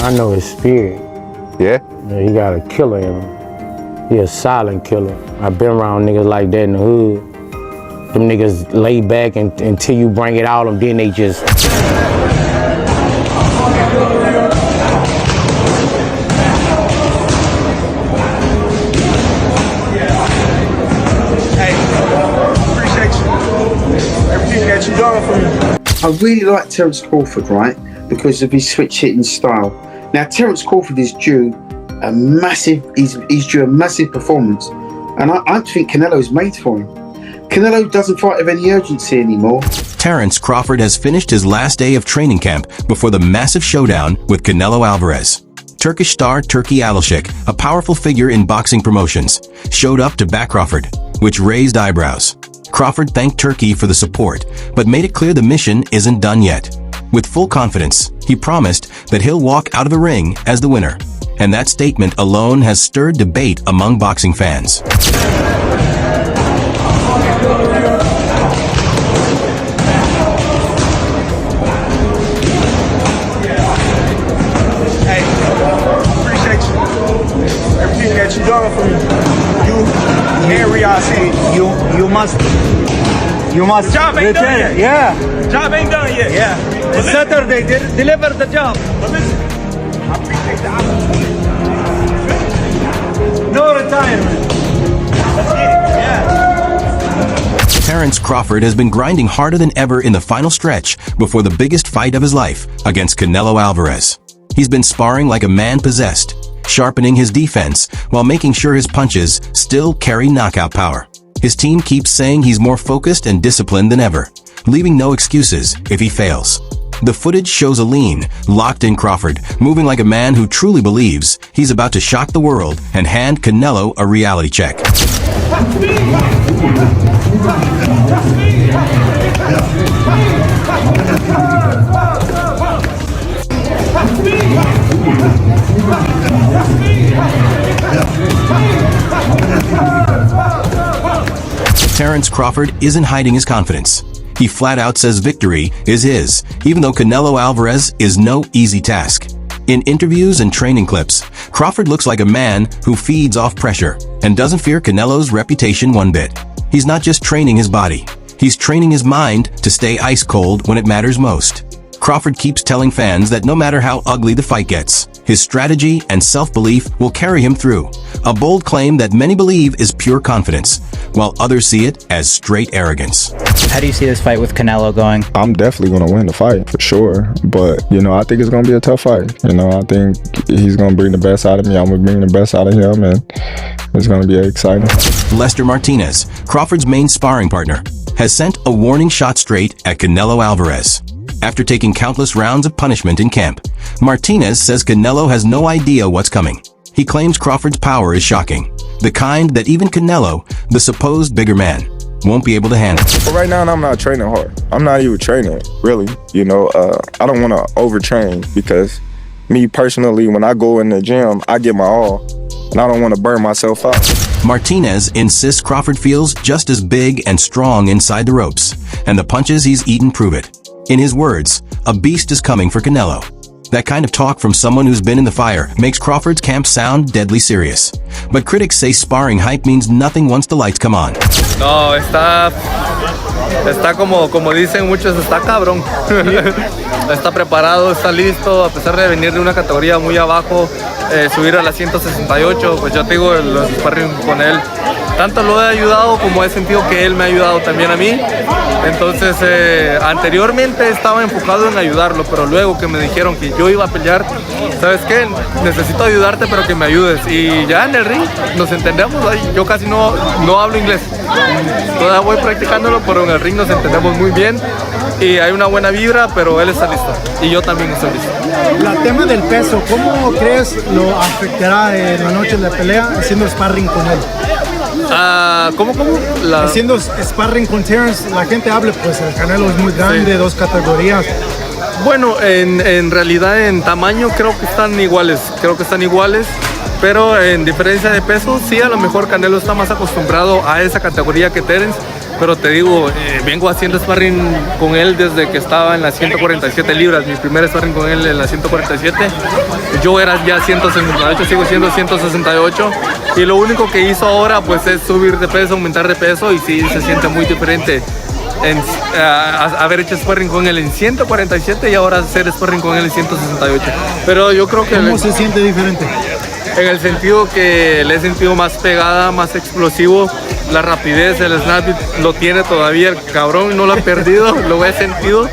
I know his spirit. Yeah? Yeah, he got a killer in him. He a silent killer. I've been around niggas like that in the hood. Them niggas lay back until you bring it out, and then they just... You done for me. I really like Terence Crawford, right? Because of his switch hitting style. Now, Terence Crawford is due a massive, he's due a massive performance. And I think Canelo's made for him. Canelo doesn't fight with any urgency anymore. Terence Crawford has finished his last day of training camp before the massive showdown with Canelo Alvarez. Turkish star Turki Alishik, a powerful figure in boxing promotions, showed up to back Crawford, which raised eyebrows. Crawford thanked Turki for the support, but made it clear the mission isn't done yet. With full confidence, he promised that he'll walk out of the ring as the winner. And that statement alone has stirred debate among boxing fans. Hey, appreciate you. Everything that you done for me. You and Riyadh said you must the job ain't done yet. Yeah. The job ain't done yet. Yeah. It's Saturday. Deliver the job. But listen, I appreciate the opportunity. No retirement. Let's get it. Yeah. Terence Crawford has been grinding harder than ever in the final stretch before the biggest fight of his life against Canelo Alvarez. He's been sparring like a man possessed, sharpening his defense while making sure his punches still carry knockout power. His team keeps saying he's more focused and disciplined than ever, leaving no excuses if he fails. The footage shows a lean, locked-in Crawford, moving like a man who truly believes he's about to shock the world and hand Canelo a reality check. Terence Crawford isn't hiding his confidence. He flat out says victory is his, even though Canelo Alvarez is no easy task. In interviews and training clips, Crawford looks like a man who feeds off pressure and doesn't fear Canelo's reputation one bit. He's not just training his body, he's training his mind to stay ice cold when it matters most. Crawford keeps telling fans that no matter how ugly the fight gets, his strategy and self-belief will carry him through. A bold claim that many believe is pure confidence, while others see it as straight arrogance. How do you see this fight with Canelo going? I'm definitely going to win the fight, for sure. But, I think it's going to be a tough fight. I think he's going to bring the best out of me. I'm going to bring the best out of him, and it's going to be exciting. Lester Martinez, Crawford's main sparring partner, has sent a warning shot straight at Canelo Alvarez. After taking countless rounds of punishment in camp, Martinez says Canelo has no idea what's coming. He claims Crawford's power is shocking, the kind that even Canelo, the supposed bigger man, won't be able to handle. But right now, I'm not training hard. I'm not even training, really. I don't want to overtrain because me personally, when I go in the gym, I give my all, and I don't want to burn myself out. Martinez insists Crawford feels just as big and strong inside the ropes, and the punches he's eaten prove it. In his words, a beast is coming for Canelo. That kind of talk from someone who's been in the fire makes Crawford's camp sound deadly serious. But critics say sparring hype means nothing once the lights come on. No, está como dicen muchos, está cabrón. Está preparado, está listo, a pesar de venir de una categoría muy abajo, subir a la 168, pues yo tengo los sparring con él. Tanto lo he ayudado como he sentido que él me ha ayudado también a mí. Entonces, anteriormente estaba enfocado en ayudarlo, pero luego que me dijeron que yo iba a pelear, ¿sabes qué? Necesito ayudarte, pero que me ayudes. Y ya en el ring nos entendemos. Yo casi no hablo inglés. Todavía voy practicándolo, pero en el ring nos entendemos muy bien. Y hay una buena vibra, pero él está listo. Y yo también estoy listo. El tema del peso, ¿cómo crees lo afectará en la noche de la pelea haciendo sparring con él? ¿Cómo? Haciendo sparring con Terence, la gente habla, pues el Canelo es muy grande, sí. 2 categorías. Bueno, en realidad en tamaño creo que están iguales, pero en diferencia de peso, sí, a lo mejor Canelo está más acostumbrado a esa categoría que Terence, pero te digo, vengo haciendo sparring con él desde que estaba en las 147 libras, mi primer sparring con él en las 147, yo era ya 168, sigo siendo 168, y lo único que hizo ahora pues es subir de peso, aumentar de peso, y sí se siente muy diferente haber hecho sparring con él en 147 y ahora hacer sparring con él en 168, pero yo creo que... ¿Cómo se siente diferente? En el sentido que le he sentido más pegada, más explosivo, la rapidez, el snap lo tiene todavía, el cabrón no lo ha perdido, lo he sentido,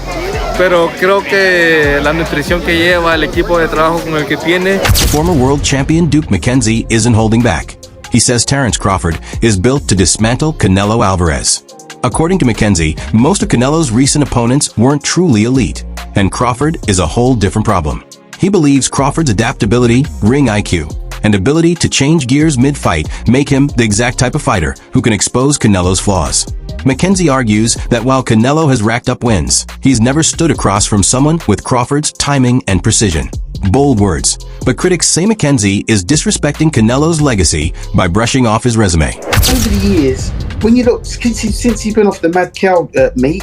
pero creo que la nutrición que lleva, el equipo de trabajo con el que tiene. Former world champion Duke McKenzie isn't holding back. He says Terence Crawford is built to dismantle Canelo Alvarez. According to McKenzie, most of Canelo's recent opponents weren't truly elite, and Crawford is a whole different problem. He believes Crawford's adaptability, ring IQ, and ability to change gears mid-fight make him the exact type of fighter who can expose Canelo's flaws. McKenzie argues that while Canelo has racked up wins, he's never stood across from someone with Crawford's timing and precision. Bold words, but critics say McKenzie is disrespecting Canelo's legacy by brushing off his resume. Over the years, when you look, since he's been off the mad cow meat,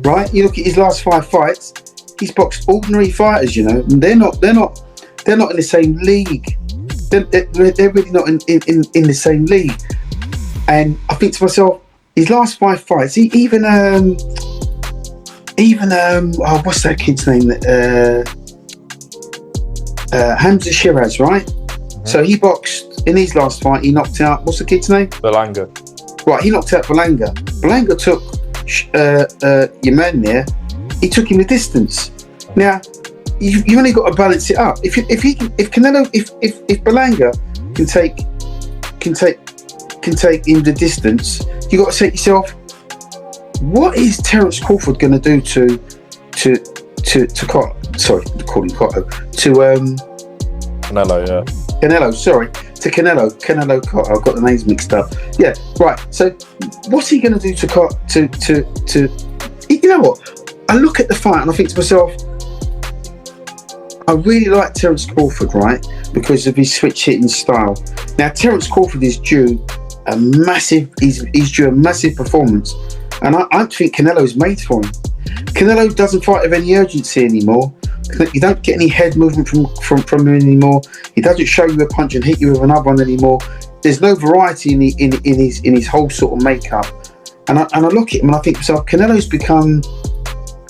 right? You look at his last 5 fights, he's boxed ordinary fighters, you know, and they're not in the same league. They're really not in the same league. And I think to myself, his last 5 fights, even what's that kid's name? Hamza Shiraz, right? So he boxed in his last fight. He knocked out, what's the kid's name? Belanga. Right, he knocked out Belanga. Belanga took your man there. He took him the distance. Now, you only got to balance it up. If Belanga can take him the distance, you got to say to yourself, what is Terence Crawford going to do to Canelo Cotto. I've got the names mixed up. Yeah, right. So, what's he going to do to? You know what? I look at the fight and I think to myself, I really like Terence Crawford, right, because of his switch hitting style. Now, Terence Crawford is due a massive. He's due a massive performance, and I think Canelo's made for him. Canelo doesn't fight with any urgency anymore. You don't get any head movement from him anymore. He doesn't show you a punch and hit you with another one anymore. There's no variety in his whole sort of makeup. And I look at him and I think to myself, Canelo's become,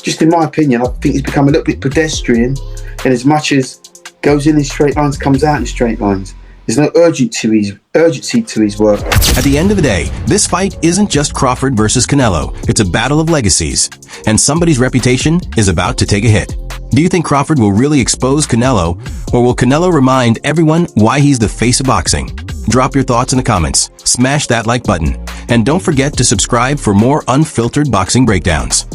just in my opinion, I think he's become a little bit pedestrian in as much as goes in straight lines, comes out in straight lines. There's no urgency to his work. At the end of the day, this fight isn't just Crawford versus Canelo. It's a battle of legacies. And somebody's reputation is about to take a hit. Do you think Crawford will really expose Canelo, or will Canelo remind everyone why he's the face of boxing? Drop your thoughts in the comments, smash that like button, and don't forget to subscribe for more unfiltered boxing breakdowns.